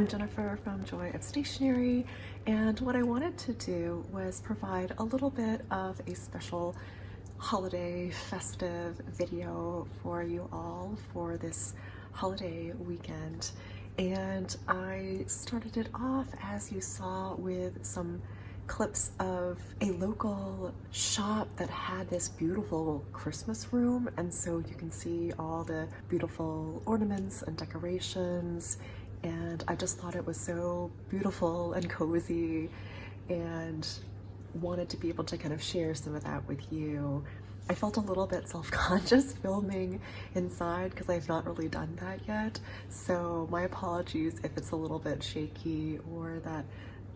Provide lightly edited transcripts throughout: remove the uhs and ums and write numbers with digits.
I'm Jennifer from Joy of Stationery, and what I wanted to do was provide a little bit of a special holiday festive video for you all for this holiday weekend. And I started it off, as you saw, with some clips of a local shop that had this beautiful Christmas room, and so you can see all the beautiful ornaments and decorations, and I just thought it was so beautiful and cozy and wanted to be able to kind of share some of that with you. I felt a little bit self-conscious filming inside because I've not really done that yet, so my apologies if it's a little bit shaky or that,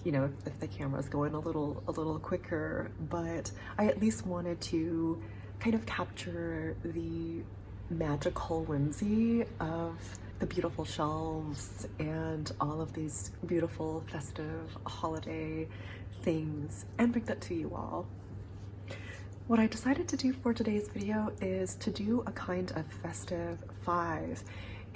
you know, if the camera's going a little quicker, but I at least wanted to kind of capture the magical whimsy of the beautiful shelves and all of these beautiful festive holiday things and bring that to you all. What I decided to do for today's video is to do a kind of festive five.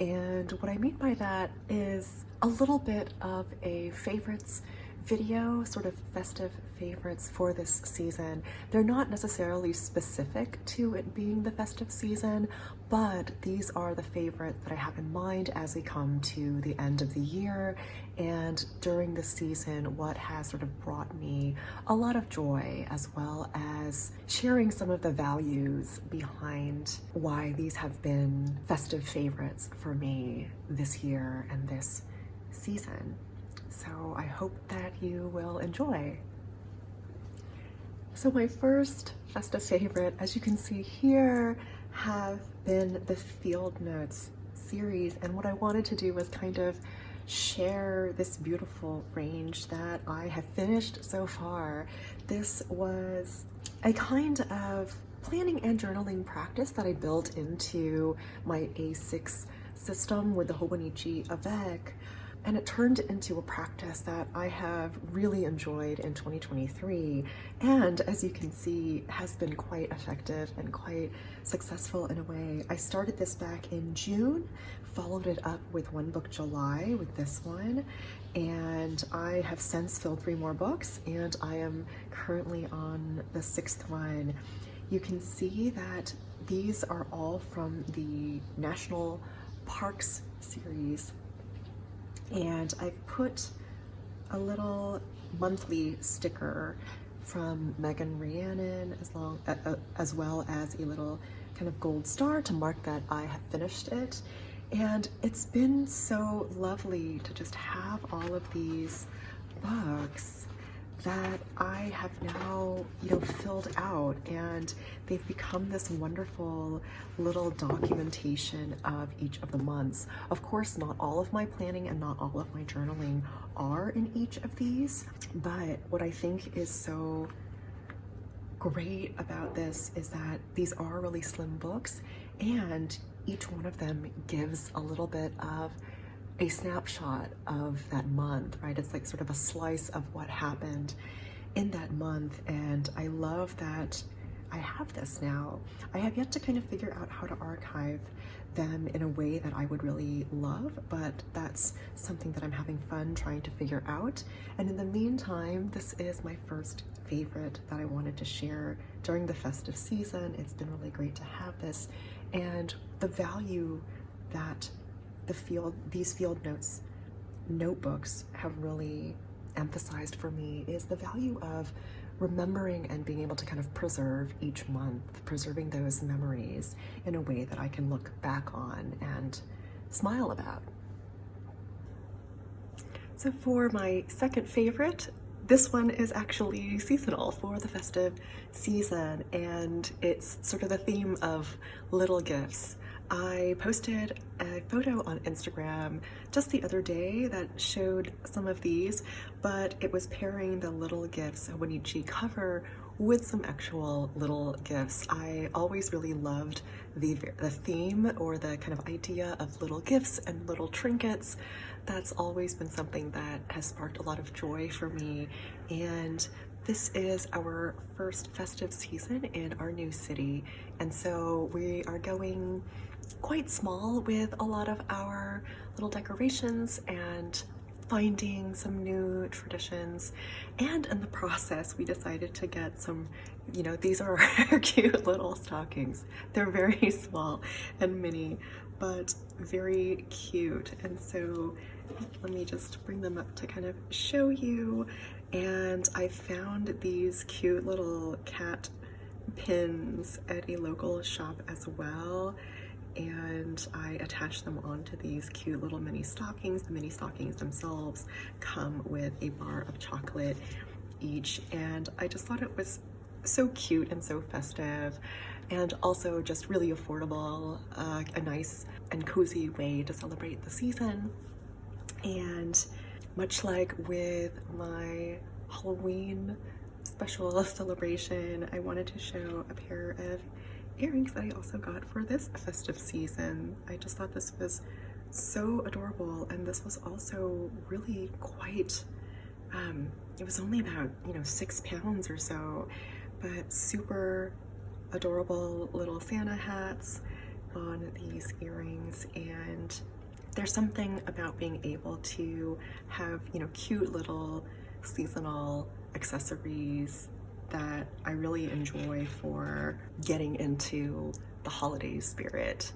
And what I mean by that is a little bit of a favorites video, sort of festive favorites for this season. They're not necessarily specific to it being the festive season, but these are the favorites that I have in mind as we come to the end of the year and during the season, what has sort of brought me a lot of joy, as well as sharing some of the values behind why these have been festive favorites for me this year and this season. So I hope that you will enjoy. So my first festive favorite, as you can see here, have been the Field Notes series. And what I wanted to do was kind of share this beautiful range that I have finished so far. This was a kind of planning and journaling practice that I built into my A6 system with the Hobonichi avec. And it turned into a practice that I have really enjoyed in 2023. And as you can see, has been quite effective and quite successful in a way. I started this back in June, followed it up with One Book July with this one. And I have since filled 3 more books, and I am currently on the 6th one. You can see that these are all from the National Parks series. And I've put a little monthly sticker from Megan Rhiannon as well as a little kind of gold star to mark that I have finished it. And it's been so lovely to just have all of these books that I have now, filled out, and they've become this wonderful little documentation of each of the months. Of course, not all of my planning and not all of my journaling are in each of these, but what I think is so great about this is that these are really slim books, and each one of them gives a little bit of a snapshot of that month, right? It's like sort of a slice of what happened in that month, and I love that I have this now. I have yet to kind of figure out how to archive them in a way that I would really love, but that's something that I'm having fun trying to figure out. And in the meantime, this is my first favorite that I wanted to share during the festive season. It's been really great to have this, and the value that these Field Notes notebooks have really emphasized for me is the value of remembering and being able to kind of preserve each month, preserving those memories in a way that I can look back on and smile about. So for my second favorite, this one is actually seasonal for the festive season, and it's sort of the theme of little gifts. I posted a photo on Instagram just the other day that showed some of these, but it was pairing the little gifts Hobonichi cover with some actual little gifts. I always really loved the theme or the kind of idea of little gifts and little trinkets. That's always been something that has sparked a lot of joy for me, and this is our first festive season in our new city, and so we are going quite small with a lot of our little decorations and finding some new traditions, and in the process we decided to get some, you know, these are our cute little stockings. They're very small and mini, but very cute. And so let me just bring them up to kind of show you. And I found these cute little cat pins at a local shop as well, and I attached them onto these cute little mini stockings. The mini stockings themselves come with a bar of chocolate each, and I just thought it was so cute and so festive, and also just really affordable, a nice and cozy way to celebrate the season. And much like with my Halloween special celebration, I wanted to show a pair of earrings that I also got for this festive season. I just thought this was so adorable, and this was also really quite, it was only about, you know, 6 pounds or so, but super adorable little Santa hats on these earrings. And there's something about being able to have, you know, cute little seasonal accessories that I really enjoy for getting into the holiday spirit,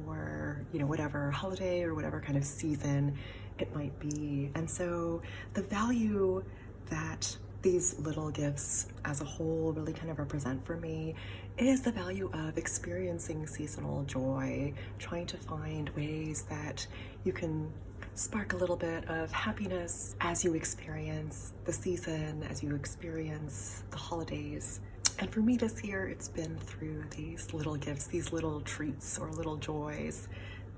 or, you know, whatever holiday or whatever kind of season it might be. And so the value that these little gifts as a whole really kind of represent for me is the value of experiencing seasonal joy, trying to find ways that you can spark a little bit of happiness as you experience the season, as you experience the holidays. And for me this year, it's been through these little gifts, these little treats or little joys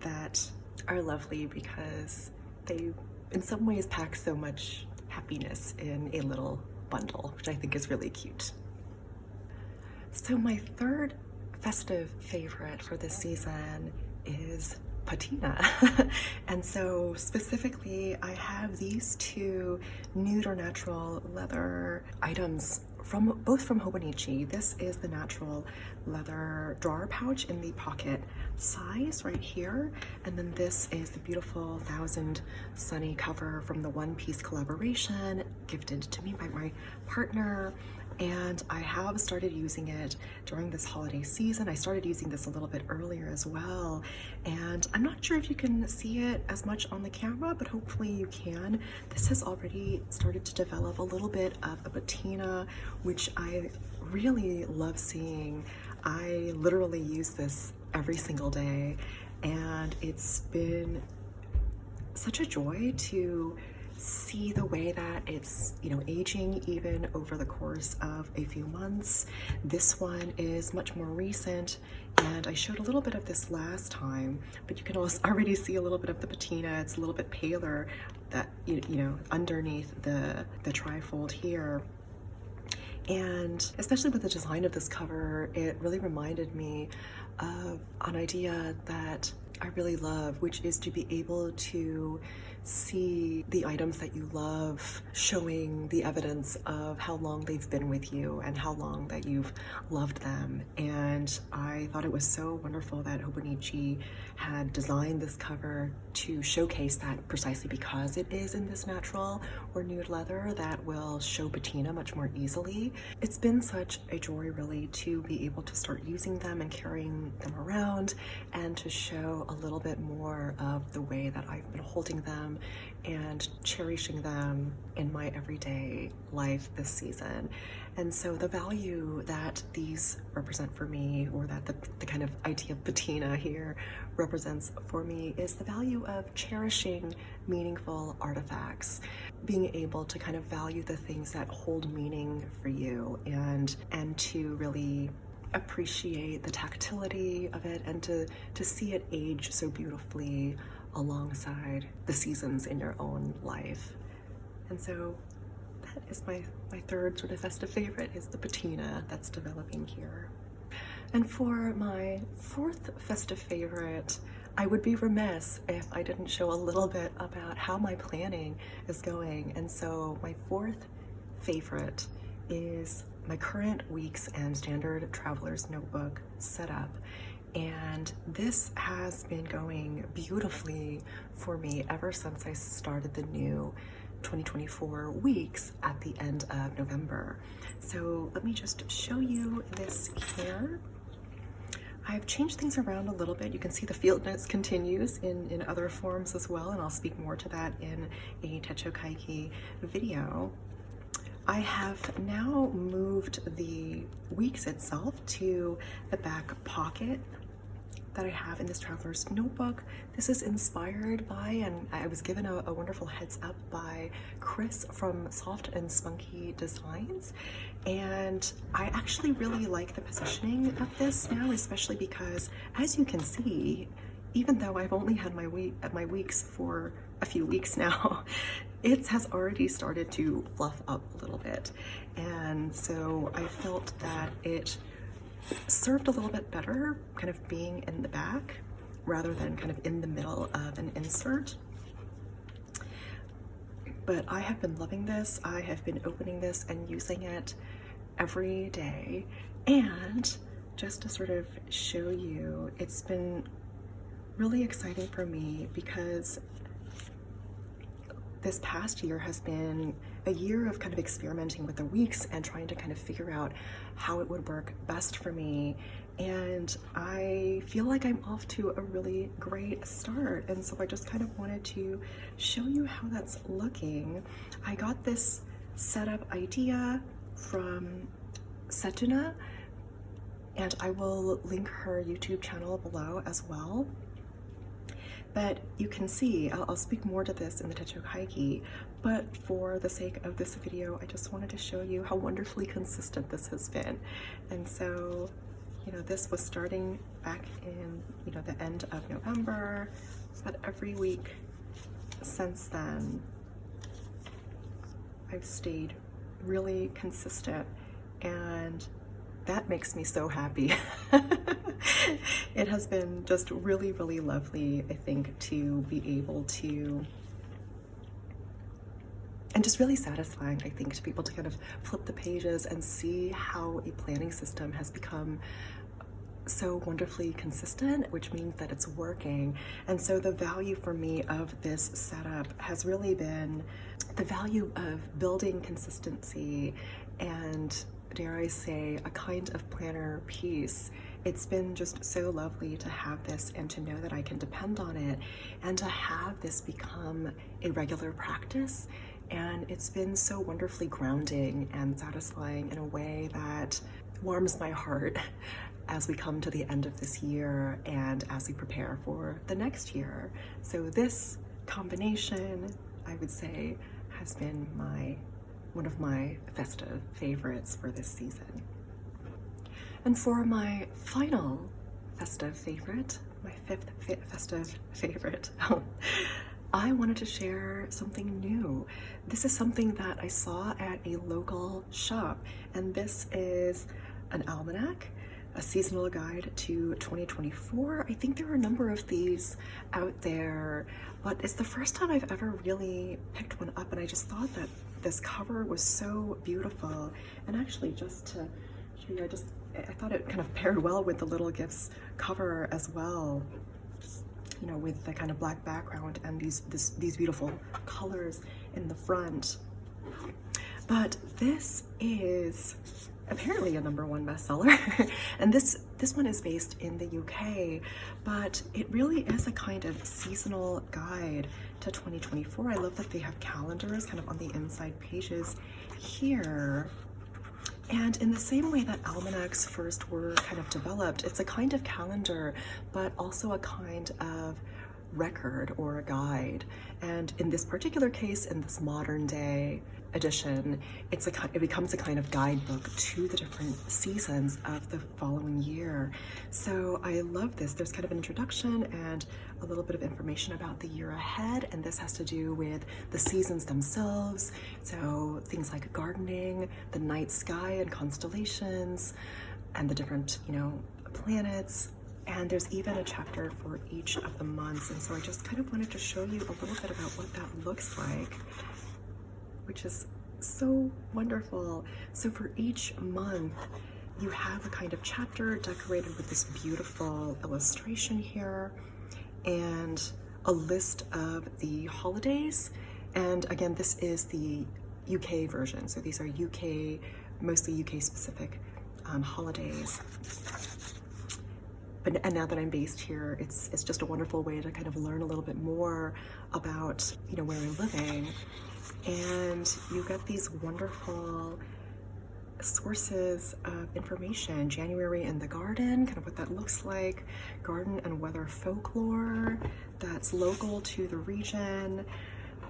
that are lovely because they in some ways pack so much happiness in a little bundle, which I think is really cute. So my third festive favorite for this season is Patina. And so specifically, I have these 2 nude or natural leather items from both from Hobonichi. This is the natural leather drawer pouch in the pocket size right here, and then this is the beautiful 1000 Sunny cover from the One Piece collaboration gifted to me by my partner. And I have started using it during this holiday season. I started using this a little bit earlier as well, and I'm not sure if you can see it as much on the camera, but hopefully you can. This has already started to develop a little bit of a patina, which I really love seeing. I literally use this every single day, and it's been such a joy to see the way that it's, you know, aging even over the course of a few months. This one is much more recent, and I showed a little bit of this last time, but you can also already see a little bit of the patina. It's a little bit paler, that you know, underneath the trifold here. And especially with the design of this cover, it really reminded me of an idea that I really love, which is to be able to see the items that you love showing the evidence of how long they've been with you and how long that you've loved them. And I thought it was so wonderful that Hobonichi had designed this cover to showcase that, precisely because it is in this natural or nude leather that will show patina much more easily. It's been such a joy really to be able to start using them and carrying them around, and to show a little bit more of the way that I've been holding them and cherishing them in my everyday life this season. And so the value that these represent for me, or that the kind of idea of patina here represents for me, is the value of cherishing meaningful artifacts, being able to kind of value the things that hold meaning for you, and to really appreciate the tactility of it, and to see it age so beautifully alongside the seasons in your own life. And so that is my third sort of festive favorite, is the patina that's developing here. And for my fourth festive favorite, I would be remiss if I didn't show a little bit about how my planning is going. And so my fourth favorite is my current weeks and standard traveler's notebook setup. And this has been going beautifully for me ever since I started the new 2024 weeks at the end of November. So let me just show you this here. I've changed things around a little bit. You can see the field notes continues in other forms as well, and I'll speak more to that in a Techo Kaiki video. I have now moved the weeks itself to the back pocket that I have in this traveler's notebook. This is inspired by, and I was given a wonderful heads up by Chris from Soft and Spunky Designs. And I actually really like the positioning of this now, especially because, as you can see, even though I've only had my weeks for a few weeks now, it has already started to fluff up a little bit. And so I felt that it served a little bit better kind of being in the back rather than kind of in the middle of an insert. But I have been loving this. I have been opening this and using it every day. And just to sort of show you, it's been really exciting for me because this past year has been a year of kind of experimenting with the weeks and trying to kind of figure out how it would work best for me. And I feel like I'm off to a really great start. And so I just kind of wanted to show you how that's looking. I got this setup idea from Patina, and I will link her YouTube channel below as well. But you can see, I'll speak more to this in the Techo Kaiki, but for the sake of this video, I just wanted to show you how wonderfully consistent this has been. And so, you know, this was starting back in, you know, the end of November, but every week since then, I've stayed really consistent, and that makes me so happy. It has been just really, really lovely, I think, to be able to, and just really satisfying, I think, to be able to kind of flip the pages and see how a planning system has become so wonderfully consistent, which means that it's working. And so the value for me of this setup has really been the value of building consistency and, dare I say, a kind of planner piece. It's been just so lovely to have this and to know that I can depend on it and to have this become a regular practice. And it's been so wonderfully grounding and satisfying in a way that warms my heart as we come to the end of this year and as we prepare for the next year. So this combination, I would say, has been one of my festive favorites for this season. And for my final festive favorite, my fifth festive favorite, I wanted to share something new. This is something that I saw at a local shop, and this is an almanac, a seasonal guide to 2024. I think there are a number of these out there, but it's the first time I've ever really picked one up, and I just thought that this cover was so beautiful. And actually, just to show you, I thought it kind of paired well with the Little Gifts cover as well, you know, with the kind of black background and these beautiful colors in the front. But this is apparently a #1 bestseller. And this one is based in the UK, but it really is a kind of seasonal guide to 2024. I love that they have calendars kind of on the inside pages here. And in the same way that almanacs first were kind of developed, it's a kind of calendar, but also a kind of record or a guide. And in this particular case, in this modern day edition, it becomes a kind of guidebook to the different seasons of the following year. So I love this. There's kind of an introduction and a little bit of information about the year ahead, and this has to do with the seasons themselves. So things like gardening, the night sky and constellations, and the different, you know, planets. And there's even a chapter for each of the months. And so I just kind of wanted to show you a little bit about what that looks like, which is so wonderful. So for each month, you have a kind of chapter decorated with this beautiful illustration here and a list of the holidays. And again, this is the UK version. So these are UK, mostly UK specific holidays. And now that I'm based here, it's just a wonderful way to kind of learn a little bit more about, you know, where I'm living. And you get these wonderful sources of information. January in the garden, kind of what that looks like, garden and weather folklore that's local to the region.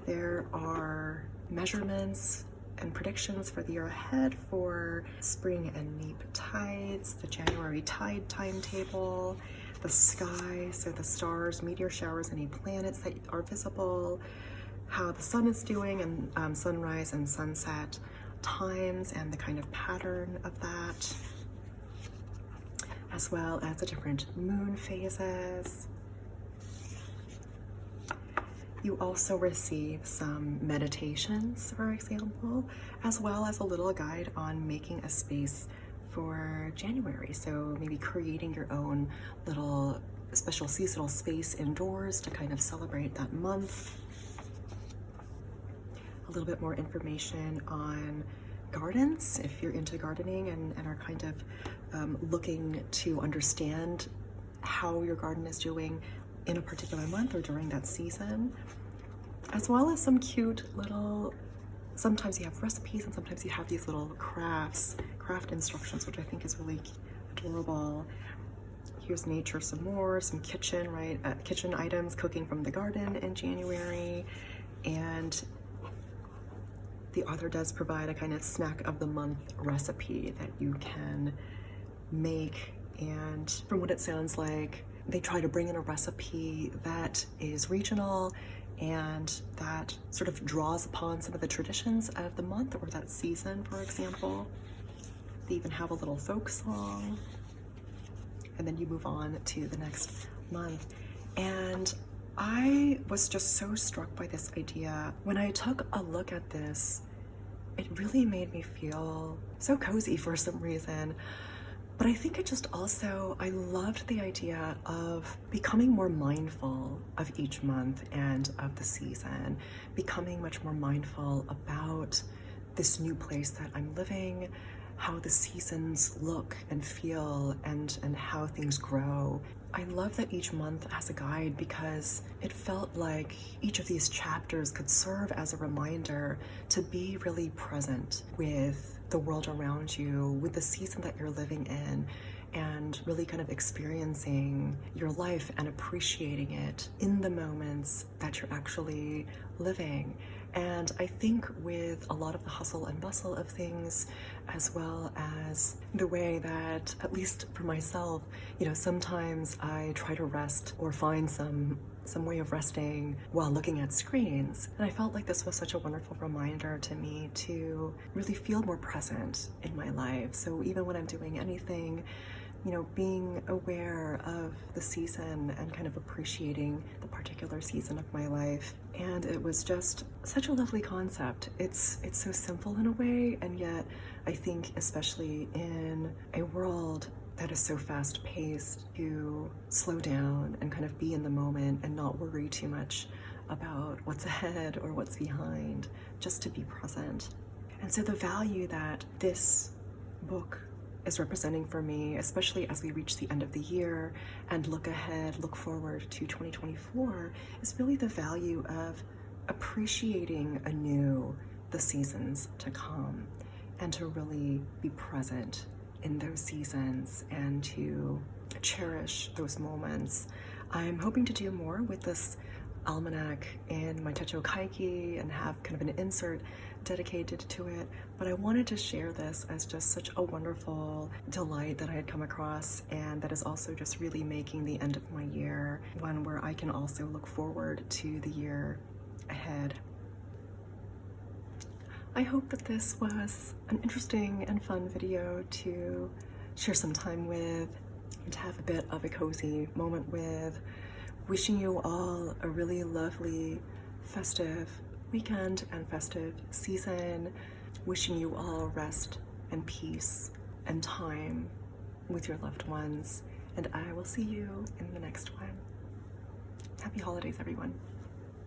There are measurements and predictions for the year ahead for spring and neap tides, the January tide timetable, the sky, so the stars, meteor showers, any planets that are visible, how the sun is doing, and sunrise and sunset times and the kind of pattern of that, as well as the different moon phases. You also receive some meditations, for example, as well as a little guide on making a space for January. So maybe creating your own little special seasonal space indoors to kind of celebrate that month. A little bit more information on gardens, if you're into gardening and are kind of looking to understand how your garden is doing in a particular month or during that season, as well as some cute little, sometimes you have recipes and sometimes you have these little craft instructions, which I think is really adorable. Here's nature some more, some kitchen, right? Kitchen items, cooking from the garden in January. And the author does provide a kind of snack of the month recipe that you can make. And from what it sounds like, they try to bring in a recipe that is regional and that sort of draws upon some of the traditions of the month or that season, for example. They even have a little folk song, and then you move on to the next month. And I was just so struck by this idea. When I took a look at this, it really made me feel so cozy for some reason. But I think it just also, I loved the idea of becoming more mindful of each month and of the season, becoming much more mindful about this new place that I'm living, how the seasons look and feel and how things grow. I love that each month has a guide because it felt like each of these chapters could serve as a reminder to be really present with the world around you, with the season that you're living in, and really kind of experiencing your life and appreciating it in the moments that you're actually living. And I think with a lot of the hustle and bustle of things, as well as the way that, at least for myself, you know, sometimes I try to rest or find some way of resting while looking at screens. And I felt like this was such a wonderful reminder to me to really feel more present in my life. So even when I'm doing anything, you know, being aware of the season and kind of appreciating the particular season of my life. And it was just such a lovely concept. It's so simple in a way, and yet I think especially in a world that is so fast-paced, to slow down and kind of be in the moment and not worry too much about what's ahead or what's behind, just to be present. And so the value that this book is representing for me, especially as we reach the end of the year and look ahead, look forward to 2024, is really the value of appreciating anew the seasons to come and to really be present in those seasons and to cherish those moments. I'm hoping to do more with this almanac in my Techo Kaiki and have kind of an insert dedicated to it, but I wanted to share this as just such a wonderful delight that I had come across, and that is also just really making the end of my year one where I can also look forward to the year ahead. I hope that this was an interesting and fun video to share some time with and to have a bit of a cozy moment with. Wishing you all a really lovely festive weekend and festive season. Wishing you all rest and peace and time with your loved ones. And I will see you in the next one. Happy holidays, everyone.